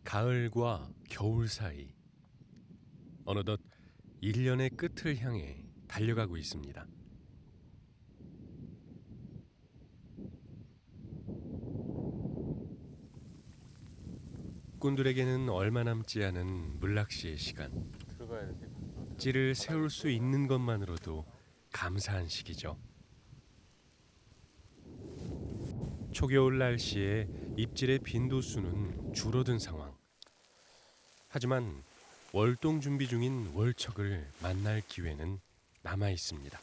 가을과 겨울 사이 어느덧 1년의 끝을 향해 달려가고 있습니다. 꾼들에게는 얼마 남지 않은 물낚시의 시간. 찌를 세울 수 있는 것만으로도 감사한 시기죠. 초겨울 날씨에 입질의 빈도수는 줄어든 상황. 하지만 월동 준비 중인 월척을 만날 기회는 남아 있습니다.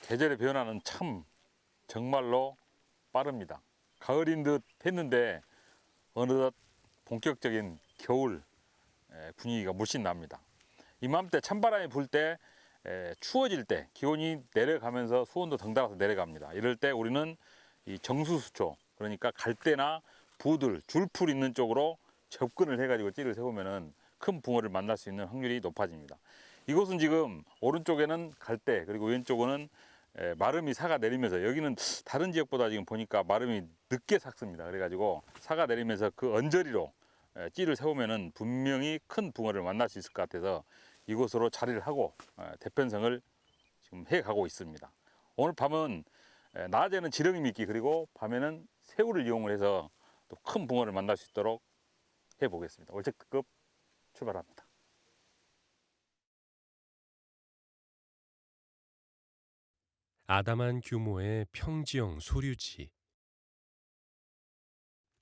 계절의 변화는 참 정말로 빠릅니다. 가을인 듯 했는데 어느덧 본격적인 겨울 분위기가 물씬 납니다. 이맘때 찬바람이 불 때 추워질 때 기온이 내려가면서 수온도 덩달아서 내려갑니다. 이럴 때 우리는 이 정수수초, 그러니까 갈대나 부들, 줄풀 있는 쪽으로 접근을 해가지고 찌를 세우면은 큰 붕어를 만날 수 있는 확률이 높아집니다. 이곳은 지금 오른쪽에는 갈대, 그리고 왼쪽은 마름이 사가 내리면서, 여기는 다른 지역보다 지금 보니까 마름이 늦게 삭습니다. 그래가지고 사가 내리면서 그 언저리로 찌를 세우면은 분명히 큰 붕어를 만날 수 있을 것 같아서 이곳으로 자리를 하고 대편성을 지금 해 가고 있습니다. 오늘 밤은 낮에는 지렁이 미끼, 그리고 밤에는 새우를 이용을 해서 또 큰 붕어를 만날 수 있도록 해 보겠습니다. 월척 특급 출발합니다. 아담한 규모의 평지형 소류지.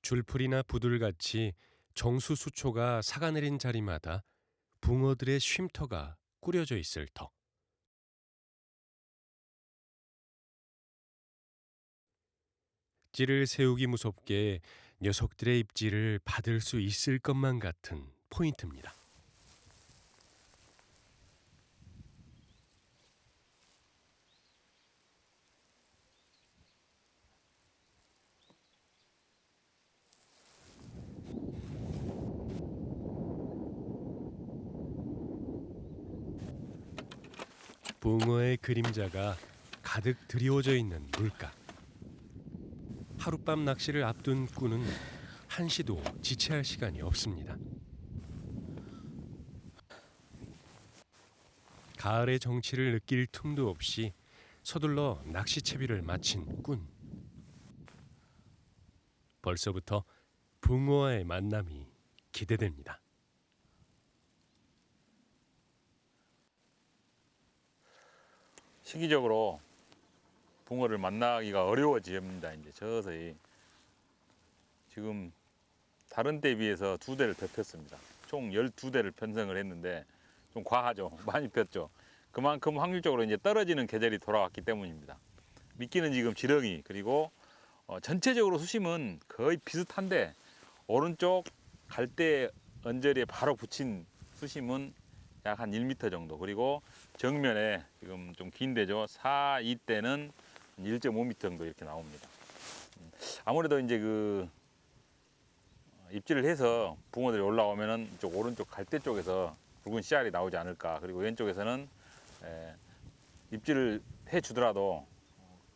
줄풀이나 부들같이 정수수초가 사가내린 자리마다 붕어들의 쉼터가 꾸려져 있을 터. 찌를 세우기 무섭게 녀석들의 입질을 받을 수 있을 것만 같은 포인트입니다. 붕어의 그림자가 가득 드리워져 있는 물가. 하룻밤 낚시를 앞둔 꾼은 한시도 지체할 시간이 없습니다. 가을의 정취를 느낄 틈도 없이 서둘러 낚시 채비를 마친 꾼. 벌써부터 붕어와의 만남이 기대됩니다. 시기적으로 붕어를 만나기가 어려워집니다. 이제 서서히 지금 다른 때에 비해서 2대를 더 폈습니다. 총 12대를 편성을 했는데 좀 과하죠. 많이 폈죠. 그만큼 확률적으로 이제 떨어지는 계절이 돌아왔기 때문입니다. 미끼는 지금 지렁이, 그리고 전체적으로 수심은 거의 비슷한데 오른쪽 갈대 언저리에 바로 붙인 수심은 약 한 1m 정도, 그리고 정면에 지금 좀 긴데죠. 4.2대는 1.5m 정도 이렇게 나옵니다. 아무래도 이제 그 입질을 해서 붕어들이 올라오면은 이쪽 오른쪽 갈대 쪽에서 붉은 씨알이 나오지 않을까. 그리고 왼쪽에서는 입질을 해 주더라도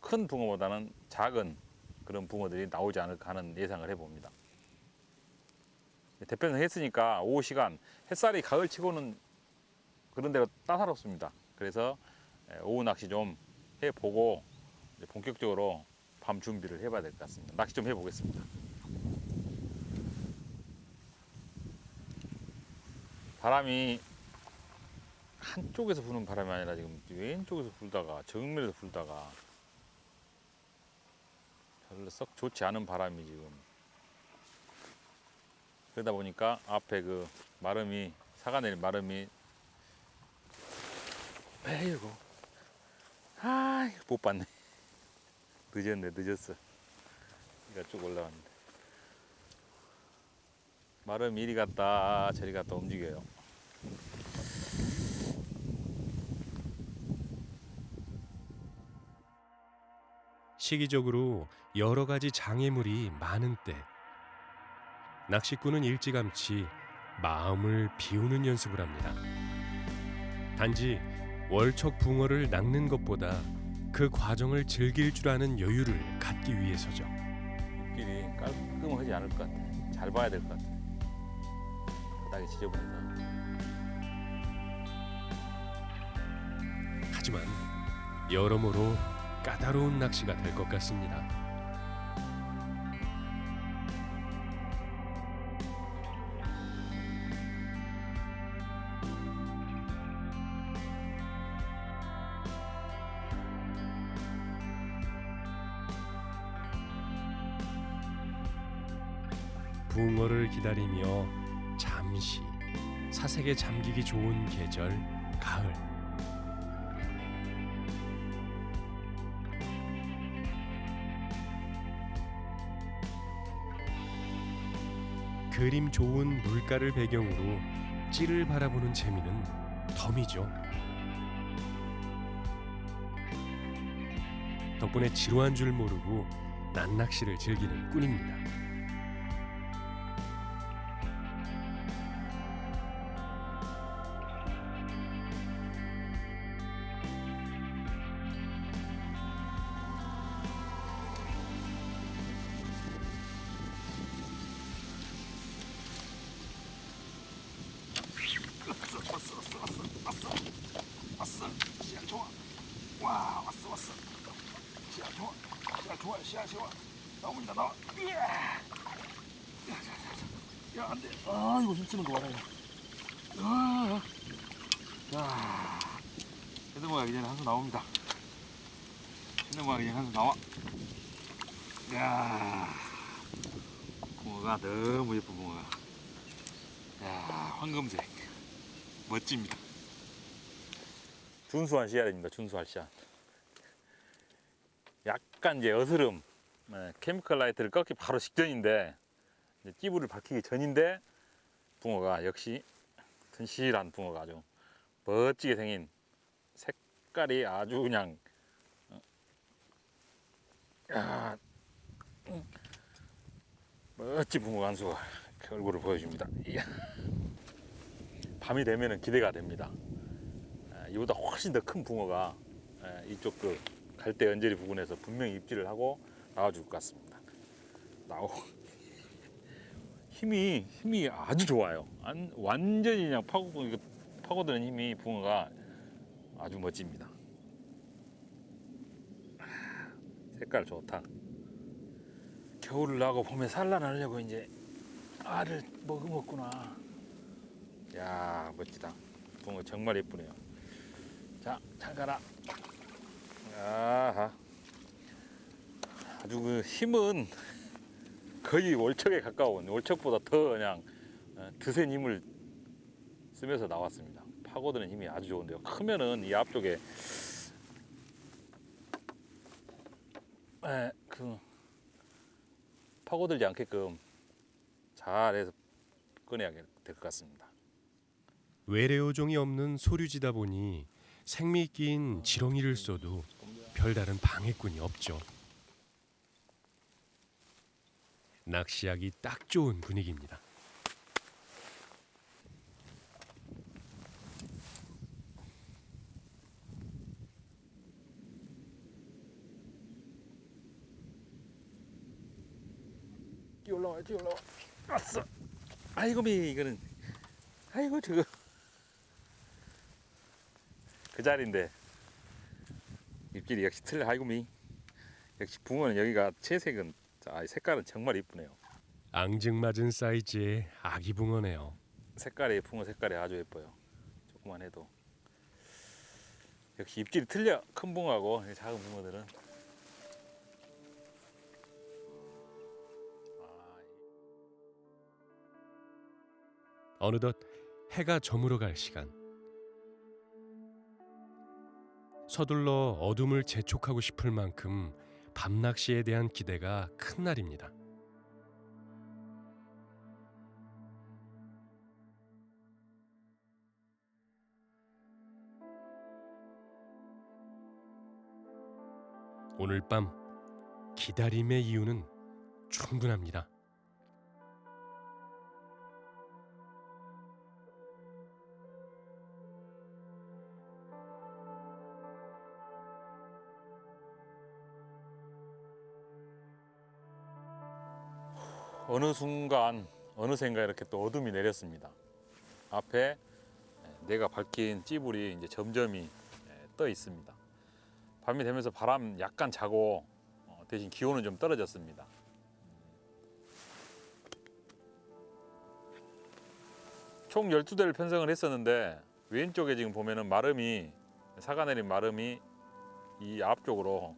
큰 붕어보다는 작은 그런 붕어들이 나오지 않을까 하는 예상을 해봅니다. 대편성 했으니까 오후 시간, 햇살이 가을치고는 그런대로 따사롭습니다. 그래서 오후 낚시 좀 해보고 본격적으로 밤 준비를 해봐야 될 것 같습니다. 낚시 좀 해보겠습니다. 바람이 한쪽에서 부는 바람이 아니라 지금 왼쪽에서 불다가 정면에서 불다가 별로 썩 좋지 않은 바람이 지금, 그러다 보니까 앞에 그 마름이, 사가 내린 마름이, 에이구, 못 봤네. 늦었어. 이가 쭉 올라왔는데. 마름이 이리 갔다 저리 갔다 움직여요. 시기적으로 여러 가지 장애물이 많은 때, 낚시꾼은 일찌감치 마음을 비우는 연습을 합니다. 단지 월척 붕어를 낚는 것보다 그 과정을 즐길 줄 아는 여유를 갖기 위해서죠. 입질이 깔끔하지 않을 것 같아. 잘 봐야 될 것 같아. 바닥이 지저분해서. 하지만 여러모로 까다로운 낚시가 될 것 같습니다. 붕어를 기다리며 잠시 사색에 잠기기 좋은 계절 가을. 그림 좋은 물가를 배경으로 찌를 바라보는 재미는 덤이죠. 덕분에 지루한 줄 모르고 낱낚시를 즐기는 꾼입니다. 왔어. 시야 좋아. 와, 왔어. 시야 좋아. 시야 좋아. 나옵니다. 나와. 야, 안 돼. 아, 이거 힘쓰는 거 봐라. 야, 헤드모 가기 전에 한수 나옵니다. 헤드모 가기 전에 한수 나와. 야, 붕어가 너무 예쁜 붕어가. 야, 황금색. 멋집니다. 준수한 씨알입니다. 준수한 씨알. 약간 이제 어스름, 케미컬 라이트를 꺾기 바로 직전인데 이제 찌부를 밝히기 전인데 붕어가 역시 튼실한 붕어가 아주 멋지게 생긴 색깔이 아주 그냥 멋진 붕어 한 수가 이렇게 얼굴을 보여줍니다. 이야. 밤이 되면 기대가 됩니다. 이보다 훨씬 더 큰 붕어가 이쪽 그 갈대 언저리 부근에서 분명히 입질을 하고 나와줄 것 같습니다. 힘이 아주 좋아요. 완전히 그냥 파고드는 힘이 붕어가 아주 멋집니다. 색깔 좋다. 겨울을 나고 봄에 산란하려고 이제 알을 머금었구나. 야, 멋지다. 붕어 정말 예쁘네요. 자, 잘 가라. 아하. 아주 그 힘은 거의 월척에 가까운, 월척보다 더 그냥 드센 힘을 쓰면서 나왔습니다. 파고드는 힘이 아주 좋은데요. 크면은 이 앞쪽에 그 파고들지 않게끔 잘해서 꺼내야 될 것 같습니다. 외래어종이 없는 소류지다 보니 생미 낀 지렁이를 써도 별다른 방해꾼이 없죠. 낚시하기 딱 좋은 분위기입니다. 뛰어올라와. 왔어. 아이고 이거는 아이고 저거 그 자리인데 입질이 역시 틀려. 아이고 역시 붕어는 여기가 채색은 색깔은 정말 이쁘네요. 앙증맞은 사이즈의 아기 붕어네요. 붕어 색깔이 아주 예뻐요. 조그만 해도 역시 입질이 틀려. 큰 붕어하고 작은 붕어들은. 어느덧 해가 저물어 갈 시간. 서둘러 어둠을 재촉하고 싶을 만큼 밤낚시에 대한 기대가 큰 날입니다. 오늘 밤 기다림의 이유는 충분합니다. 어느 순간 어느샌가 이렇게 또 어둠이 내렸습니다. 앞에 내가 밝힌 찌불이 이제 점점이 떠 있습니다. 밤이 되면서 바람 약간 자고 대신 기온은 좀 떨어졌습니다. 총 12대를 편성을 했었는데 왼쪽에 지금 보면은 마름이 사가 내린 마름이 이 앞쪽으로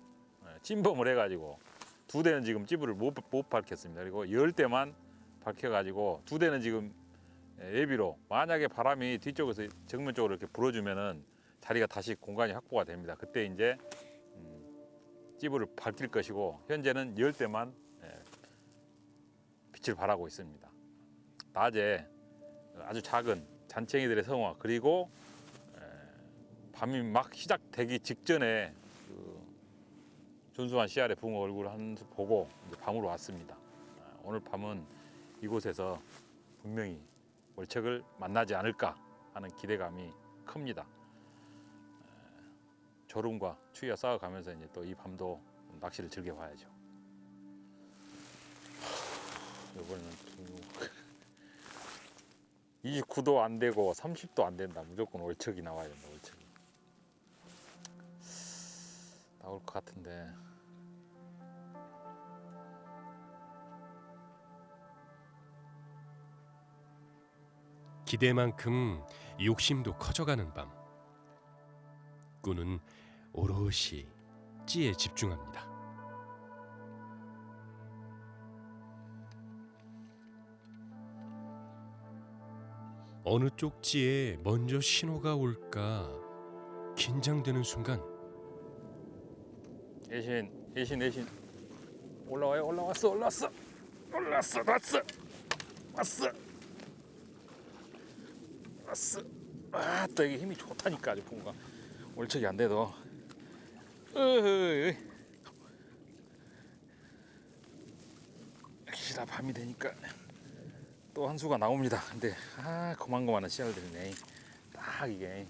찜범을 해가지고 2대는 지금 찌불을 못 밝혔습니다. 그리고 10대만 밝혀가지고 2대는 지금 예비로 만약에 바람이 뒤쪽에서 정면 쪽으로 이렇게 불어주면은 자리가 다시 공간이 확보가 됩니다. 그때 이제 찌불을 밝힐 것이고 현재는 10대만 빛을 발하고 있습니다. 낮에 아주 작은 잔챙이들의 성화 그리고 밤이 막 시작되기 직전에 그 준수한 씨알의 붕어 얼굴 한 수 보고 이제 밤으로 왔습니다. 오늘 밤은 이곳에서 분명히 월척을 만나지 않을까 하는 기대감이 큽니다. 졸음과 추위와 싸워가면서 이제 또 이 밤도 낚시를 즐겨봐야죠. 이번에는 29도 안 되고 30도 안 된다. 무조건 월척이 나와야 된다. 월척이 나올 것 같은데. 기대만큼 욕심도 커져가는 밤. 꾸는 오롯이 찌에 집중합니다. 어느 쪽 찌에 먼저 신호가 올까 긴장되는 순간 애신 올라와요. 올라왔어 아또 이게 힘이 좋다니까 아주 붕어가 월척이 안 돼도 역시나 밤이 되니까 또 한 수가 나옵니다. 근데 고만고만한 씨알들이네. 딱 이게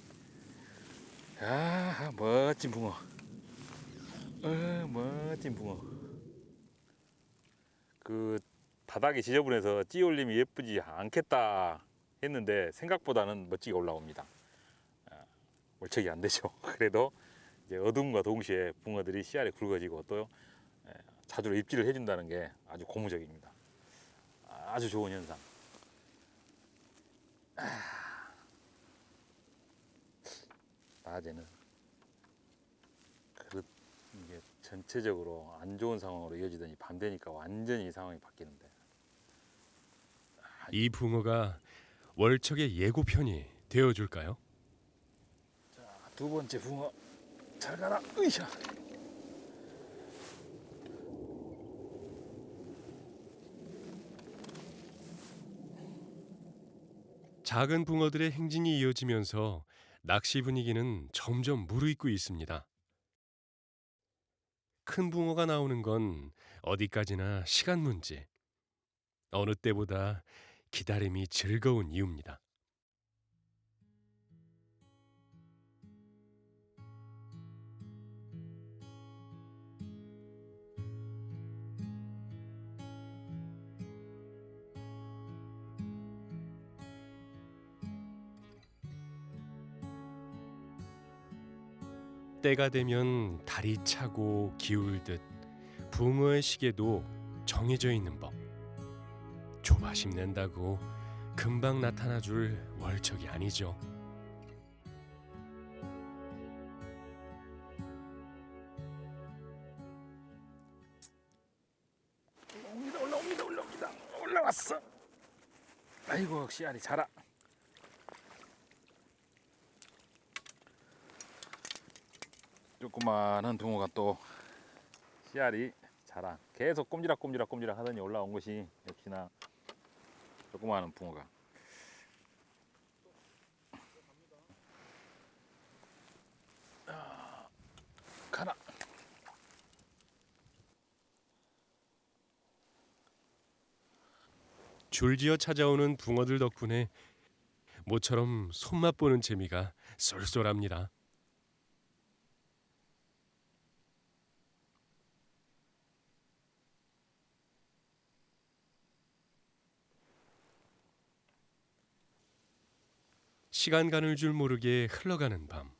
멋진 붕어. 멋진 붕어. 그 바닥이 지저분해서 찌올림이 예쁘지 않겠다 했는데 생각보다는 멋지게 올라옵니다. 월척이 안 되죠. 그래도 이제 어둠과 동시에 붕어들이 씨알에 굵어지고 또 자주로 입질을 해준다는 게 아주 고무적입니다. 아주 좋은 현상. 낮에는 이게 전체적으로 안 좋은 상황으로 이어지더니 밤 되니까 완전히 이 상황이 바뀌는데. 이 붕어가 월척의 예고편이 되어줄까요? 자, 두 번째 붕어 잘 가라. 으쌰. 작은 붕어들의 행진이 이어지면서 낚시 분위기는 점점 무르익고 있습니다. 큰 붕어가 나오는 건 어디까지나 시간 문제. 어느 때보다 기다림이 즐거운 이유입니다. 때가 되면 달이 차고 기울듯 붕어의 시계도 정해져 있는 법. 조바심 낸다고 금방 나타나 줄 월척이 아니죠. 올라왔어. 아이고 씨알이 자라. 조그마한 붕어가 또 씨알이 자라. 계속 꼼지락 하더니 올라온 것이 역시나 조그마한 붕어가. 가라. 줄지어 찾아오는 붕어들 덕분에 모처럼 손맛 보는 재미가 쏠쏠합니다. 시간 가는 줄 모르게 흘러가는 밤.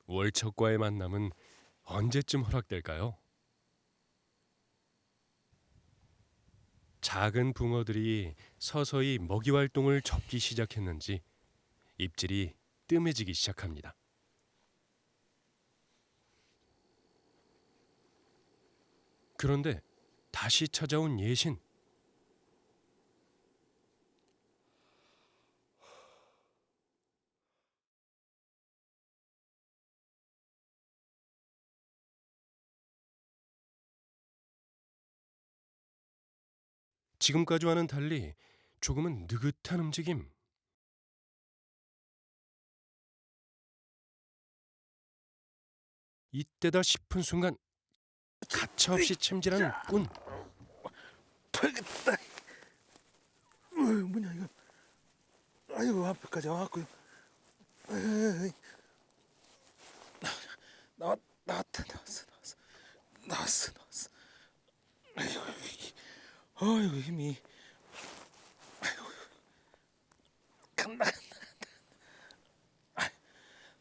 월척과의 만남은 언제쯤 허락될까요? 작은 붕어들이 서서히 먹이 활동을 접기 시작했는지 입질이 뜸해지기 시작합니다. 그런데 다시 찾아온 예신. 지금까지와는 달리 조금은 느긋한 움직임. 이때다 싶은 순간 가차없이 챔질하는 꾼. 팔겠다. 뭐냐 이거. 아이고 앞에까지 와갖고. 나왔어. 아이고 힘이. 아이고 간다.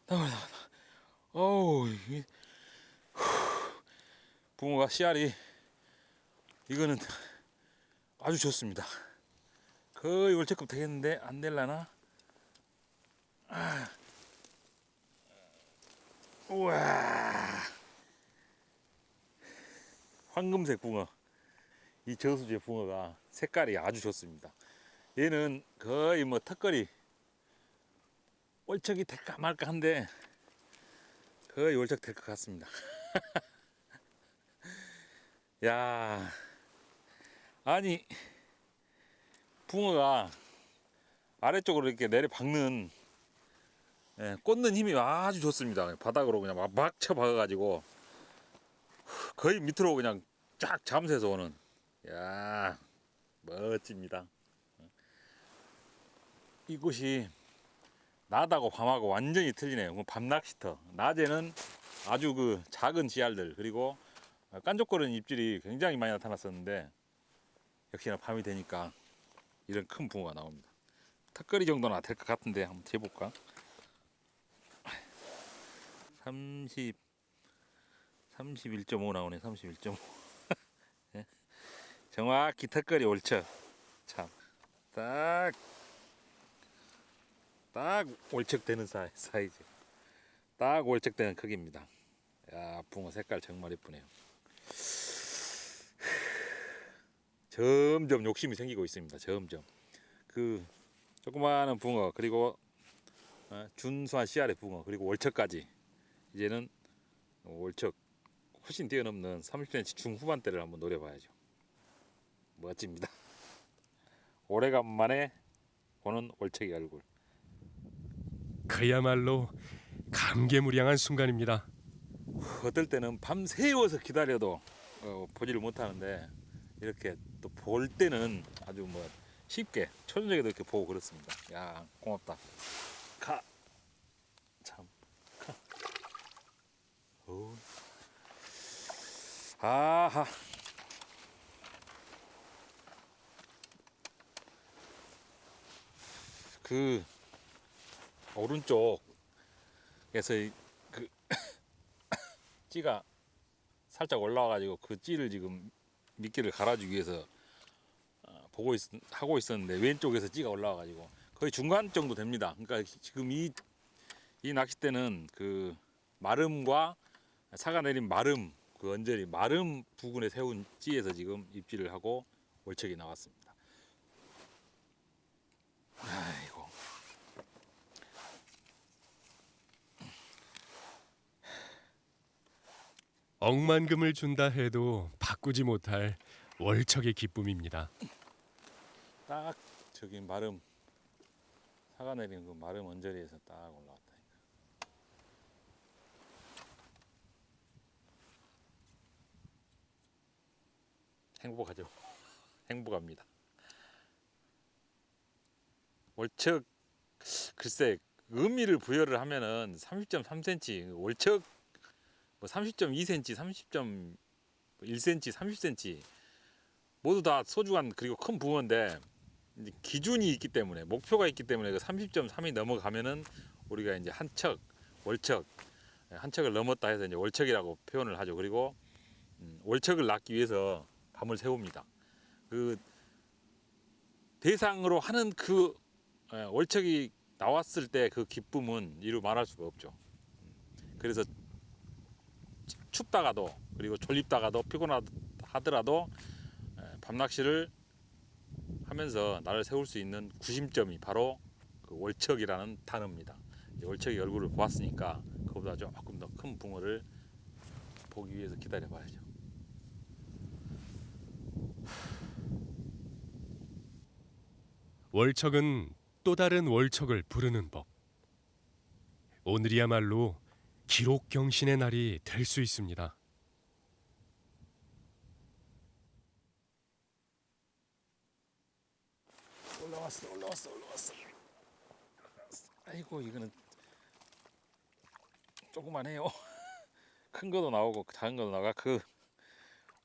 나와. 어우 붕어가 씨알이 이거는 아주 좋습니다. 거의 월척급 되겠는데 안 될라나? 우와 황금색 붕어. 이 저수지의 붕어가 색깔이 아주 좋습니다. 얘는 거의 뭐 턱걸이 월척이 될까 말까 한데 거의 월척 될 것 같습니다. 야, 아니 붕어가 아래쪽으로 이렇게 내려 박는 꽂는 힘이 아주 좋습니다. 바닥으로 그냥 막 쳐 박아가지고 거의 밑으로 그냥 쫙 잠수해서 오는. 야, 멋집니다. 이곳이 낮하고 밤하고 완전히 틀리네요. 밤 낚시터. 낮에는 아주 그 작은 지알들 그리고 깐족거리는 입질이 굉장히 많이 나타났었는데 역시나 밤이 되니까 이런 큰 붕어가 나옵니다. 턱걸이 정도나 될 것 같은데 한번 재볼까? 31.5 나오네. 31.5. 예? 정확히 턱걸이 올척. 참. 딱 올척 되는 사이즈. 딱 올척 되는 크기입니다. 야, 붕어 색깔 정말 예쁘네요. 점점 욕심이 생기고 있습니다. 점점. 그 조그마한 붕어 그리고 준수한 씨알의 붕어 그리고 월척까지 이제는 월척 훨씬 뛰어넘는 30cm 중후반대를 한번 노려봐야죠. 멋집니다. 오래간만에 보는 월척의 얼굴. 그야말로 감개무량한 순간입니다. 어떨 때는 밤새워서 기다려도 보지를 못하는데 이렇게 또 볼 때는 아주 뭐 쉽게 초저녁에도 이렇게 보고 그렇습니다. 야, 고맙다. 가. 참. 가. 오. 아하. 그 오른쪽에서 그 찌가 살짝 올라와가지고 그 찌를 지금 미끼를 갈아주기 위해서 하고 있었는데 왼쪽에서 찌가 올라와가지고 거의 중간 정도 됩니다. 그러니까 지금 이 낚싯대는 그 마름과 사가 내린 마름 그 언저리 마름 부근에 세운 찌에서 지금 입질을 하고 월척이 나왔습니다. 아이고. 억만금을 준다 해도 바꾸지 못할 월척의 기쁨입니다. 딱 저기 마름 사가 내린 그 마름 언저리에서 딱 올라왔다. 행복하죠. 행복합니다. 월척 글쎄 의미를 부여를 하면은 30.3cm 월척 뭐 30.2cm, 30.1cm, 30cm 모두 다 소중한 그리고 큰 붕어인데 이제 기준이 있기 때문에 목표가 있기 때문에 그 30.3이 넘어가면은 우리가 이제 한 척, 월척, 한 척을 넘었다 해서 이제 월척이라고 표현을 하죠. 그리고 월척을 낳기 위해서 밤을 새웁니다. 그 대상으로 하는 그 월척이 나왔을 때 그 기쁨은 이루 말할 수가 없죠. 그래서 춥다가도 그리고 졸립다가도 피곤하더라도 밤낚시를 하면서 나를 세울 수 있는 구심점이 바로 그 월척이라는 단어입니다. 월척이 얼굴을 보았으니까 그보다 조금 더 큰 붕어를 보기 위해서 기다려 봐야죠. 월척은 또 다른 월척을 부르는 법. 오늘이야말로 기록 경신의 날이 될 수 있습니다. 올라왔어. 아이고 이거는 조그만해요. 큰 거도 나오고 작은 거도 나가. 그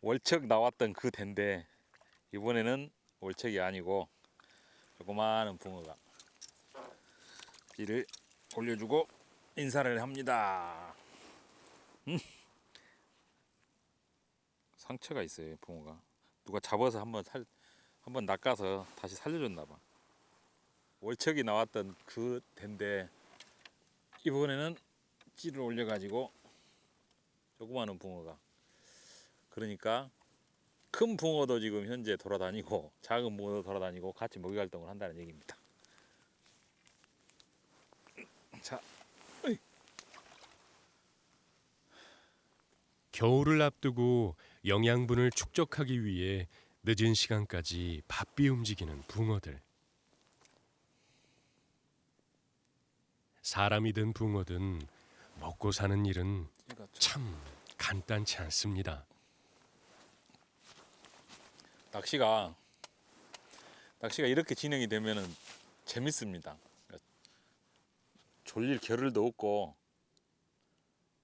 월척 나왔던 그 대인데 이번에는 월척이 아니고 조그마한 붕어가 찌를 올려주고 인사를 합니다. 상처가 있어요 붕어가. 누가 잡아서 한번 낚아서 다시 살려줬나 봐. 월척이 나왔던 그 대인데 이번에는 찌를 올려가지고 조그마한 붕어가. 그러니까 큰 붕어도 지금 현재 돌아다니고 작은 붕어도 돌아다니고 같이 먹이 활동을 한다는 얘기입니다. 자, 겨울을 앞두고 영양분을 축적하기 위해 늦은 시간까지 바삐 움직이는 붕어들. 사람이 든 붕어든 먹고 사는 일은 참 간단치 않습니다. 낚시가 이렇게 진행이 되면은 재밌습니다. 졸릴 겨를도 없고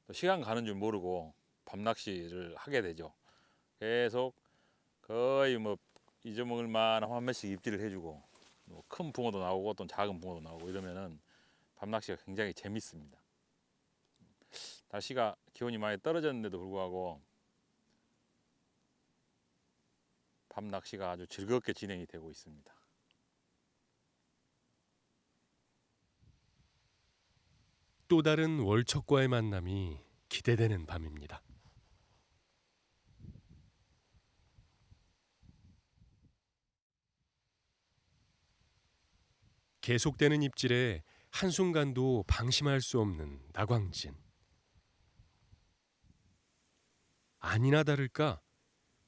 또 시간 가는 줄 모르고 밤낚시를 하게 되죠. 계속 거의 뭐 잊어먹을 만한 한 번씩 입질을 해주고 뭐 큰 붕어도 나오고 또 작은 붕어도 나오고 이러면은 밤낚시가 굉장히 재밌습니다. 날씨가 기온이 많이 떨어졌는데도 불구하고 밤낚시가 아주 즐겁게 진행이 되고 있습니다. 또 다른 월척과의 만남이 기대되는 밤입니다. 계속되는 입질에 한순간도 방심할 수 없는 나광진. 아니나 다를까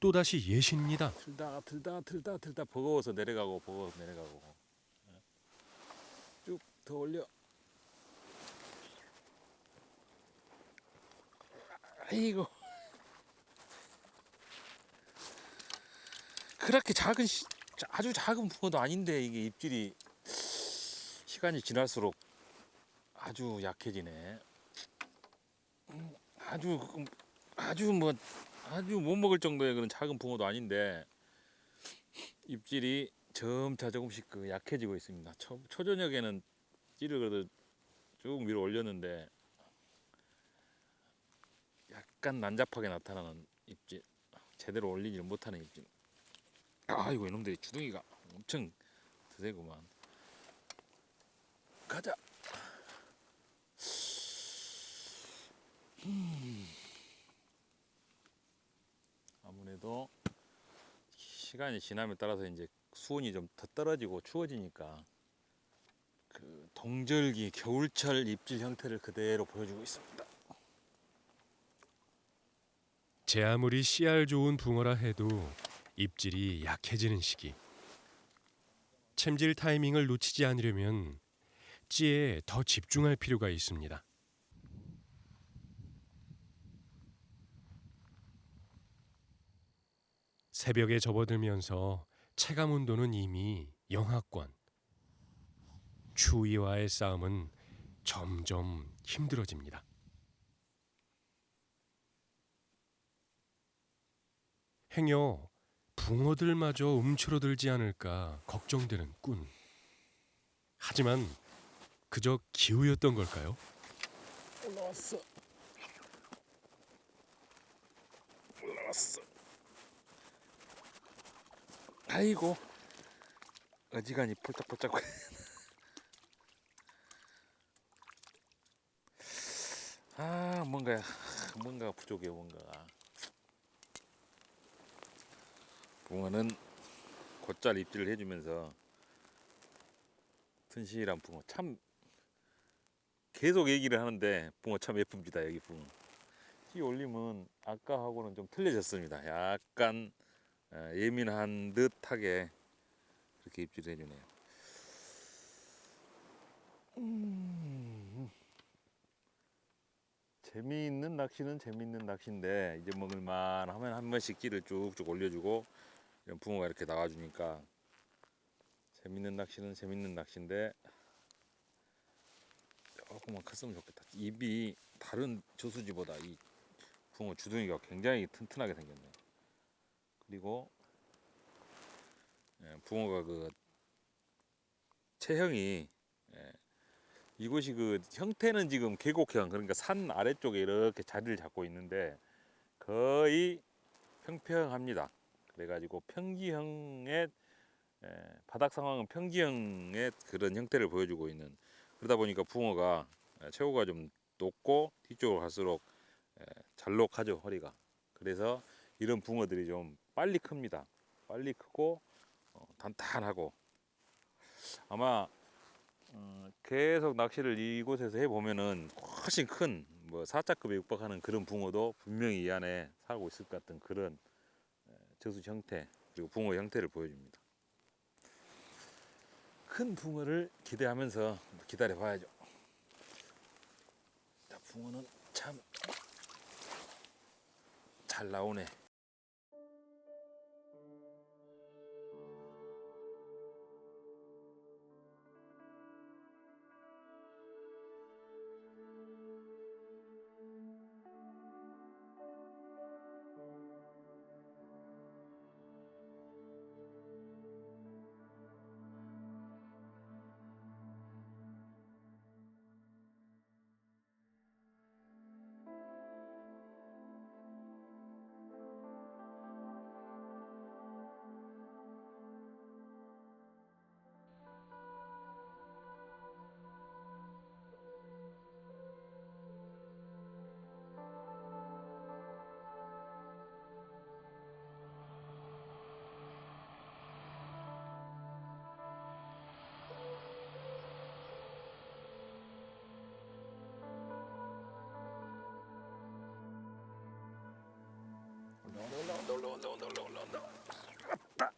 또다시 예신입니다. 들다 버거워서 내려가고 쭉 더 올려. 아이고 그렇게 아주 작은 붕어도 아닌데 이게 입질이 시간이 지날수록 아주 약해지네. 아주 못 먹을 정도의 그런 작은 붕어도 아닌데 입질이 점차 조금씩 약해지고 있습니다. 초저녁에는 찌를 그래도 쭉 밀어 올렸는데 약간 난잡하게 나타나는 입질, 제대로 올리지 못하는 입질. 아이고 이놈들이 주둥이가 엄청 드세구만. 가자. 아무래도 시간이 지남에 따라서 이제 수온이 좀 더 떨어지고 추워지니까 그 동절기 겨울철 입질 형태를 그대로 보여주고 있습니다. 제 아무리 씨알 좋은 붕어라 해도 입질이 약해지는 시기. 챔질 타이밍을 놓치지 않으려면 찌에 더 집중할 필요가 있습니다. 새벽에 접어들면서 체감 온도는 이미 영하권. 추위와의 싸움은 점점 힘들어집니다. 행여 붕어들마저 움츠러들지 않을까 걱정되는 꾼. 하지만 그저 기우였던 걸까요? 올라왔어. 올라왔어. 아이고. 어지간히 폴짝폴짝. 아, 뭔가 부족해, 뭔가. 붕어는 곧잘 입질을 해주면서 튼실한 붕어 참 계속 얘기를 하는데 붕어 참 예쁩니다. 여기 붕어 티 올림은 아까하고는 좀 틀려졌습니다. 약간 예민한 듯하게 그렇게 입질을 해주네요. 재미있는 낚시는 재미있는 낚시인데 이제 먹을만 하면 한 번씩 끼를 쭉쭉 올려주고 이런 붕어가 이렇게 나와주니까 재밌는 낚시는 재밌는 낚시인데 조금만 컸으면 좋겠다. 입이 다른 저수지보다 이 붕어 주둥이가 굉장히 튼튼하게 생겼네. 그리고 붕어가 그 체형이 이곳이 그 형태는 지금 계곡형, 그러니까 산 아래쪽에 이렇게 자리를 잡고 있는데 거의 평평합니다. 그래가지고 평지형의 바닥 상황은 평지형의 그런 형태를 보여주고 있는, 그러다 보니까 붕어가 최고가 좀 높고 뒤쪽으로 갈수록 잘록하죠, 허리가. 그래서 이런 붕어들이 좀 빨리 큽니다. 빨리 크고 단단하고. 아마 계속 낚시를 이곳에서 해보면은 훨씬 큰 뭐 4자급에 육박하는 그런 붕어도 분명히 이 안에 살고 있을 것 같은 그런 저수 형태, 그리고 붕어 형태를 보여줍니다. 큰 붕어를 기대하면서 기다려 봐야죠. 자, 붕어는 참 잘 나오네. 올라온다. 왔다.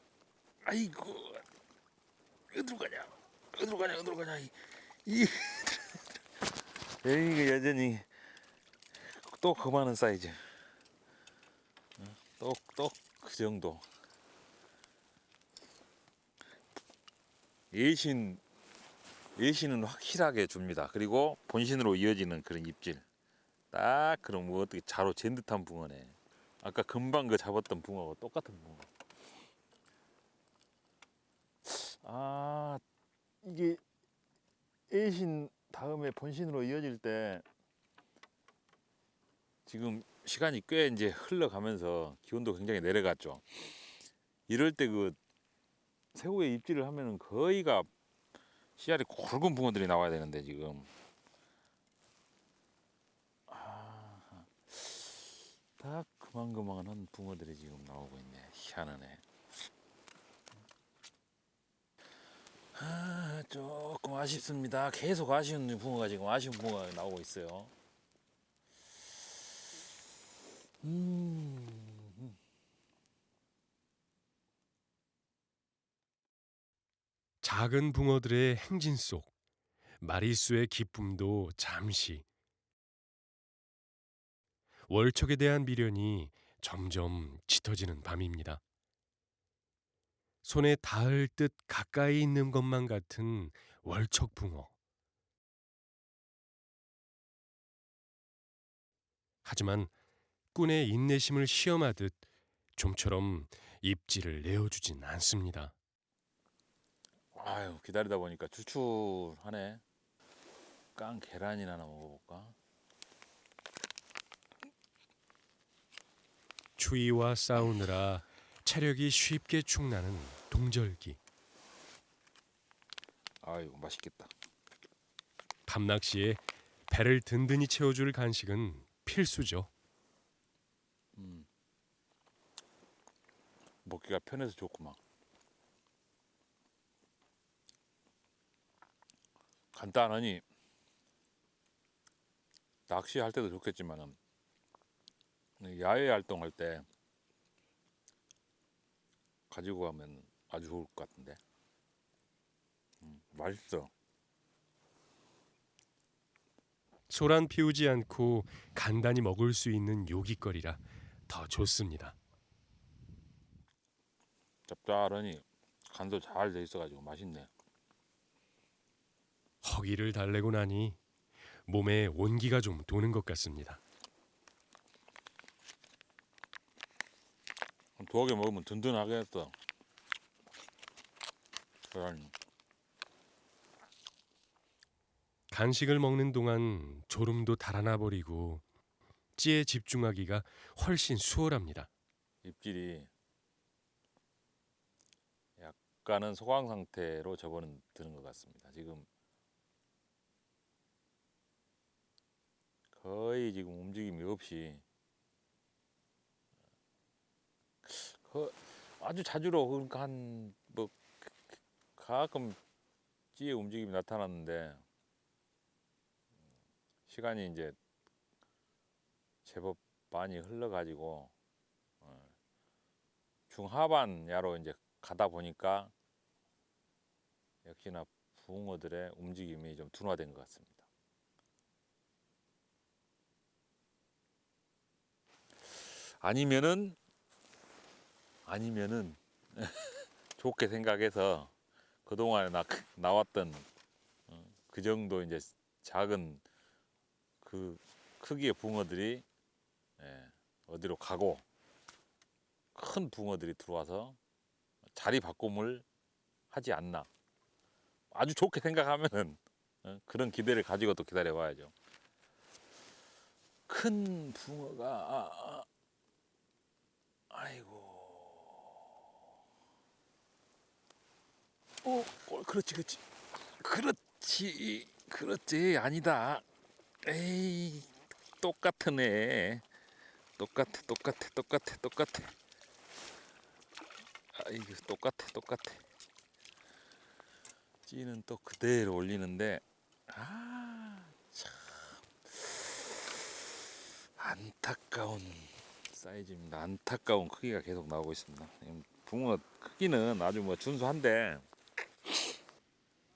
아이고, 어디로 가냐. 이거 여전히 또 그만한 사이즈. 또 그 정도. 예신은 확실하게 줍니다. 그리고 본신으로 이어지는 그런 입질. 딱 그럼 뭐 어떻게 자로 잰 듯한 붕어네. 아까 금방 그 잡았던 붕어가 똑같은 붕어. 아, 이게 예신 다음에 본신으로 이어질 때 지금 시간이 꽤 이제 흘러가면서 기온도 굉장히 내려갔죠. 이럴 때 그 새우에 입질을 하면은 거의가 씨알이 굵은 붕어들이 나와야 되는데 지금 딱 그만한 붕어들이 지금 나오고 있네. 희한하네. 조금 아쉽습니다. 계속 아쉬운 붕어가 지금 아쉬운 붕어가 나오고 있어요. 작은 붕어들의 행진 속 마리수의 기쁨도 잠시, 월척에 대한 미련이 점점 짙어지는 밤입니다. 손에 닿을 듯 가까이 있는 것만 같은 월척 붕어. 하지만 꾼의 인내심을 시험하듯 좀처럼 입질을 내어주진 않습니다. 아유, 기다리다 보니까 출출하네. 깐 계란이나 하나 먹어볼까? 추위와 싸우느라 체력이 쉽게 축나는 동절기. 아이고, 맛있겠다. 밤낚시에 배를 든든히 채워줄 간식은 필수죠. 먹기가 편해서 좋구만. 간단하니 낚시할 때도 좋겠지만은 야외 활동할 때 가지고 가면 아주 좋을 것 같은데. 맛있어. 소란 피우지 않고 간단히 먹을 수 있는 요깃거리라 더 좋습니다. 짭짤하니 간도 잘 돼 있어가지고 맛있네. 허기를 달래고 나니 몸에 온기가 좀 도는 것 같습니다. 두어 개 먹으면 든든하겠어. 계란이. 간식을 먹는 동안 졸음도 달아나 버리고 찌에 집중하기가 훨씬 수월합니다. 입질이 약간은 소강 상태로 접어드는 것 같습니다. 지금 거의 지금 움직임이 없이 아주 자주로 그러니까 한 뭐 가끔 찌의 움직임이 나타났는데 시간이 이제 제법 많이 흘러가지고 중하반 야로 이제 가다 보니까 역시나 붕어들의 움직임이 좀 둔화된 것 같습니다. 아니면은 좋게 생각해서 그동안에 나왔던 그 정도 이제 작은 그 크기의 붕어들이 어디로 가고 큰 붕어들이 들어와서 자리 바꿈을 하지 않나. 아주 좋게 생각하면은 그런 기대를 가지고 또 기다려 봐야죠. 큰 붕어가 아이고. 그렇지. 아니다. 에이, 똑같네. 똑같아. 아이고, 똑같아. 찌는 또 그대로 올리는데, 참 안타까운 사이즈입니다. 안타까운 크기가 계속 나오고 있습니다. 붕어 크기는 아주 뭐 준수한데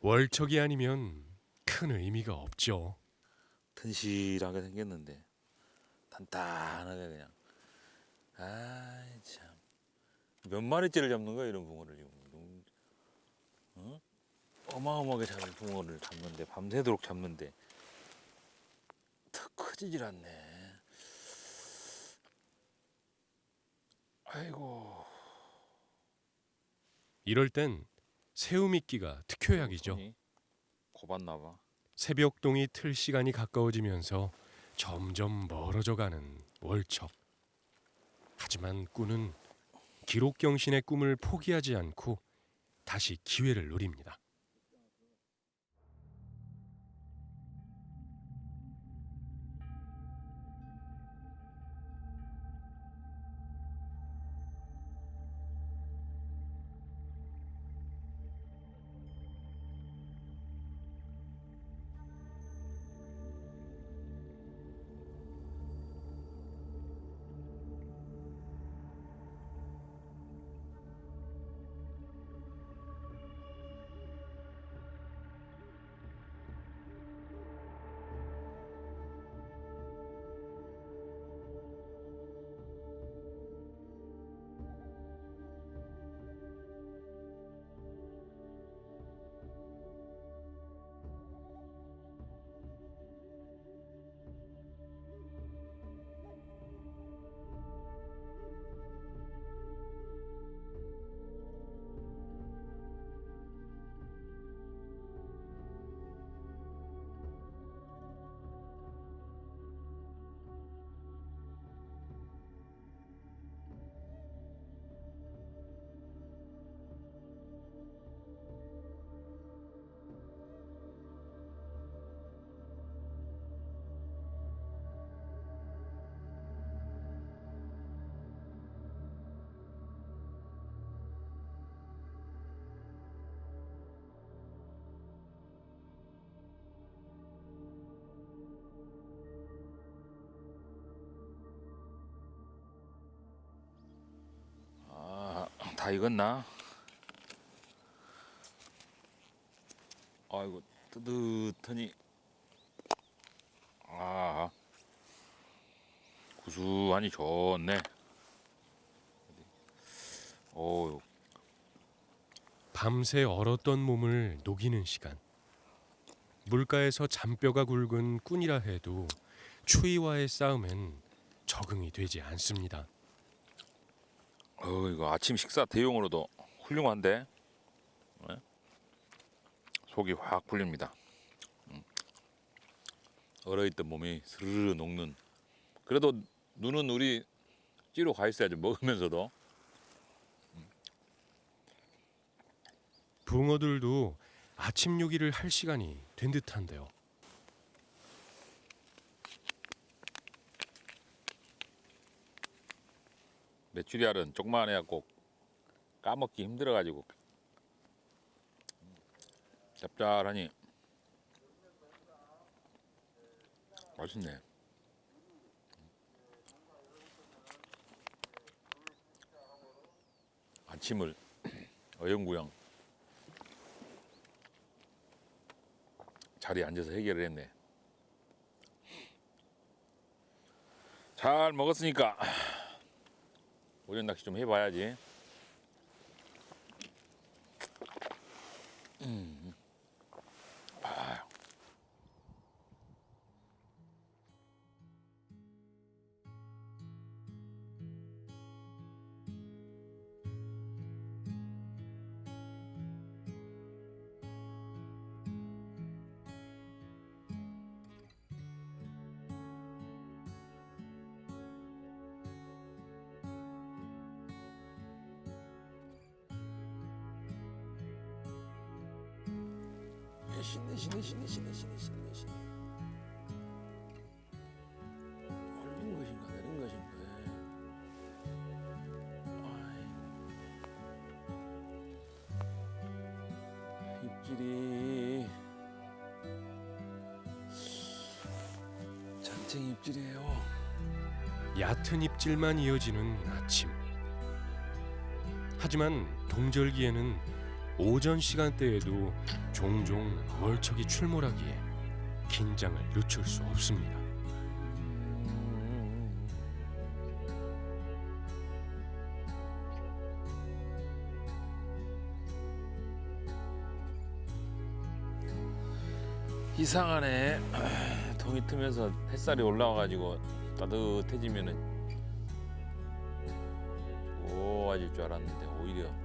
월척이 아니면 큰 의미가 없죠. 튼실하게 생겼는데 단단하게 그냥. 아이 참. 몇 마리째를 잡는 거야 이런 붕어를 지금. 어마어마하게 잡은 붕어를 잡는데 밤새도록 잡는데 더 커지질 않네. 아이고. 이럴 땐 새우미끼가 특효약이죠. 손이 고봤나 봐. 새벽동이 틀 시간이 가까워지면서 점점 멀어져가는 월척. 하지만 꾼은 기록경신의 꿈을 포기하지 않고 다시 기회를 노립니다. 다 익었나? 아이고 뜨뜻하니 아 구수하니 좋네. 오 밤새 얼었던 몸을 녹이는 시간. 물가에서 잔뼈가 굵은 꾼이라 해도 추위와의 싸움엔 적응이 되지 않습니다. 이거 아침 식사 대용으로도 훌륭한데 네? 속이 확 풀립니다. 얼어있던 몸이 스르르 녹는. 그래도 눈은 우리 찌로 가 있어야죠. 먹으면서도. 붕어들도 아침 요기를 할 시간이 된 듯한데요. 메추리알은 조그만 해갖고 까먹기 힘들어가지고 짭짤하니 맛있네. 아침을 어영부영 자리에 앉아서 해결을 했네. 잘 먹었으니까 오전 낚시 좀 해봐야지. 아. 신내. 올린 것인가 내린 것인가. 입질이 잔챙이 입질이에요. 얕은 입질만 이어지는 아침. 하지만 동절기에는 오전 시간대에도 종종 월척이 출몰하기에 긴장을 늦출 수 없습니다. 이상하네. 동이 트면서 햇살이 올라와가지고 따뜻해지면은 좋아질 줄 알았는데 오히려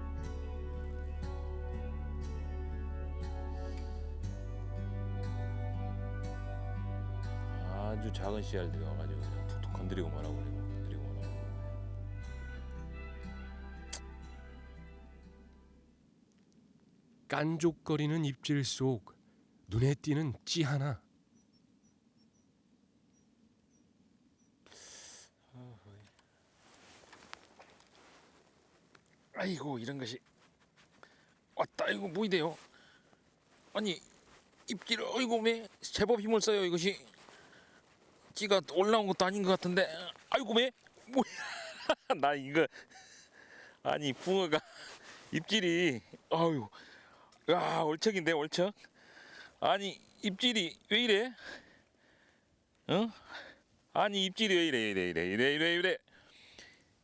아주 작은 씨알들이 와가지고 그냥 툭툭 건드리고 말아버리고 건드리고 말아버리고. 깐족거리는 입질 속 눈에 띄는 찌 하나. 아이고 이런 것이 왔다. 이거 뭐이돼요? 아니 입질 어이구 왜 제법 힘을 써요. 이것이 찌가 올라온 것도 아닌 것 같은데 아이고 왜 뭐야. 나 이거 아니 붕어가 입질이 아유 야 월척인데 월척. 아니 입질이 왜 이래? 어? 아니 입질이 왜 이래.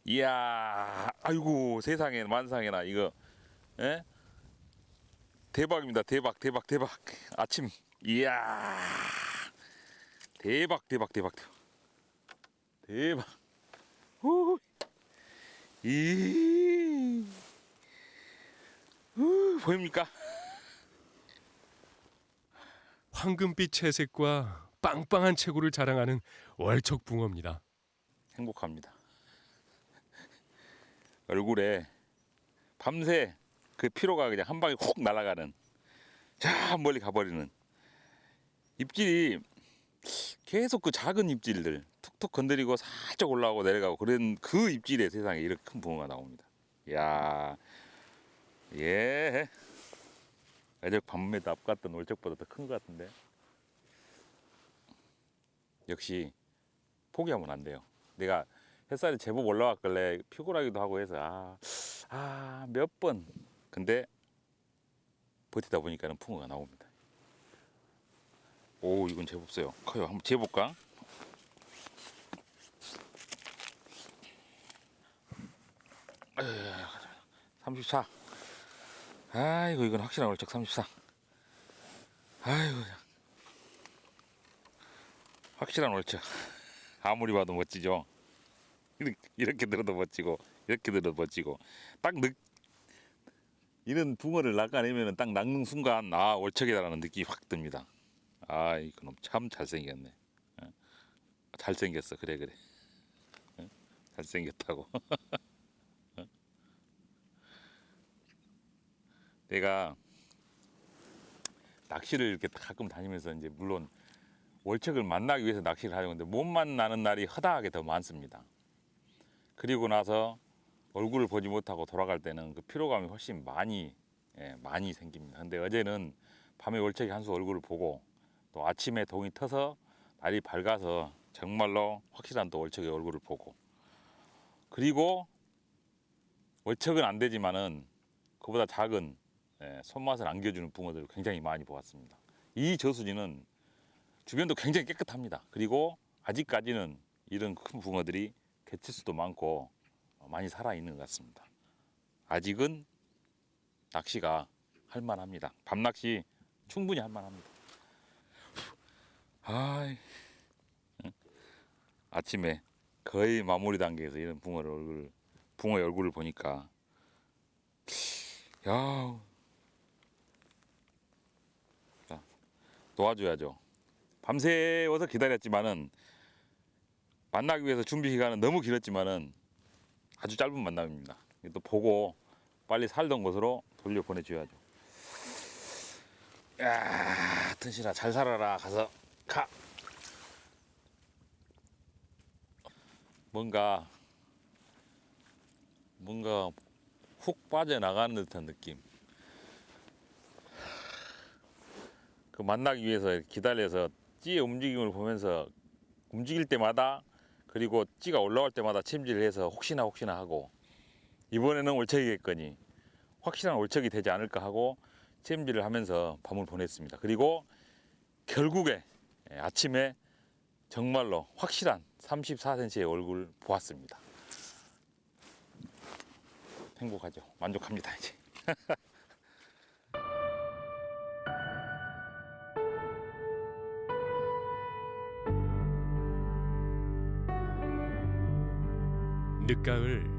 이야 아이고 세상에 만상에나 이거 에? 대박입니다. 대박 아침 이야 대박 후. 보입니까? 황금빛 채색과 빵빵한 체구를 자랑하는 월척 붕어입니다. 행복합니다. 얼굴에 밤새 그 피로가 그냥 한 방에 훅 날아가는 저 멀리 가버리는 입질이 계속 그 작은 입질들 툭툭 건드리고 살짝 올라오고 내려가고 그런 그 입질에 세상에 이렇게 큰 붕어가 나옵니다. 이야 예 애들 밤에 납갔던 월척보다 더 큰 것 같은데 역시 포기하면 안 돼요. 내가 햇살이 제법 올라왔길래 피곤하기도 하고 해서 몇 번. 근데 버티다 보니까는 붕어가 나옵니다. 오, 이건 제법 세요. 커요. 한번 재볼까? 에이, 34. 아이고, 이건 확실한 월척 34. 아이고, 확실한 월척. 아무리 봐도 멋지죠. 이렇게 들어도 멋지고, 이렇게 들어도 멋지고. 이런 붕어를 낚아내면 딱 낚는 순간 월척이다라는 느낌이 확 듭니다. 이건 참 잘생겼네. 잘생겼어. 그래. 잘생겼다고. 내가 낚시를 이렇게 가끔 다니면서 이제 물론 월척을 만나기 위해서 낚시를 하려고 하는데 못 만나는 날이 허다하게 더 많습니다. 그리고 나서 얼굴을 보지 못하고 돌아갈 때는 그 피로감이 훨씬 많이 생깁니다. 근데 어제는 밤에 월척이 한 수 얼굴을 보고 또 아침에 동이 터서 날이 밝아서 정말로 확실한 또 월척의 얼굴을 보고, 그리고 월척은 안 되지만은 그보다 작은 손맛을 안겨주는 붕어들을 굉장히 많이 보았습니다. 이 저수지는 주변도 굉장히 깨끗합니다. 그리고 아직까지는 이런 큰 붕어들이 개체수도 많고 많이 살아있는 것 같습니다. 아직은 낚시가 할만합니다. 밤낚시 충분히 할만합니다. 아침에 거의 마무리 단계에서 이런 붕어의 얼굴을 보니까 도와줘야죠. 밤새워서 기다렸지만은 만나기 위해서 준비 기간은 너무 길었지만은 아주 짧은 만남입니다. 또 보고 빨리 살던 곳으로 돌려 보내줘야죠. 튼실아 잘 살아라. 가서 가. 뭔가 훅 빠져나가는 듯한 느낌. 그 만나기 위해서 기다려서 찌의 움직임을 보면서 움직일 때마다, 그리고 찌가 올라올 때마다 챔질을 해서 혹시나 하고, 이번에는 월척이겠거니 확실한 월척이 되지 않을까 하고 챔질을 하면서 밤을 보냈습니다. 그리고 결국에 아침에 정말로 확실한 34cm의 얼굴을 보았습니다. 행복하죠. 만족합니다 이제. 늦가을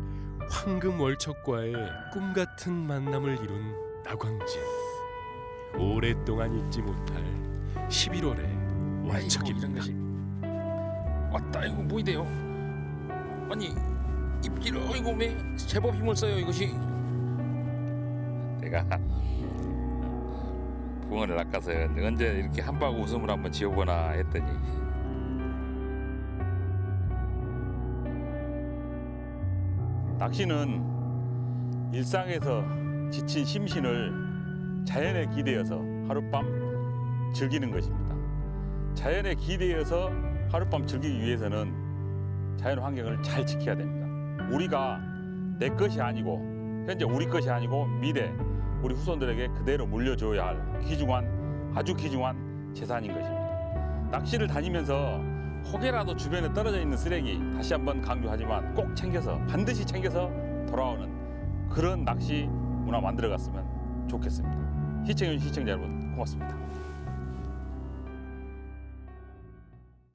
황금 월척과의 꿈같은 만남을 이룬 나광진. 오랫동안 잊지 못할 11월의 월척입니다. 왔다. 이거 뭐 이래요? 아니 입질 이거 왜 제법 힘을 써요 이것이. 내가 붕어를 낚아서 언제 이렇게 한바구 웃음을 한번 지어보나 했더니 낚시는 일상에서 지친 심신을 자연에 기대어서 하룻밤 즐기는 것입니다. 자연에 기대어서 하룻밤 즐기기 위해서는 자연 환경을 잘 지켜야 됩니다. 우리가 내 것이 아니고, 현재 우리 것이 아니고 미래 우리 후손들에게 그대로 물려줘야 할 아주 귀중한 재산인 것입니다. 낚시를 다니면서 혹여라도 주변에 떨어져 있는 쓰레기, 다시 한번 강조하지만 꼭 반드시 챙겨서 돌아오는 그런 낚시 문화 만들어갔으면 좋겠습니다. 시청해주신 시청자 여러분 고맙습니다.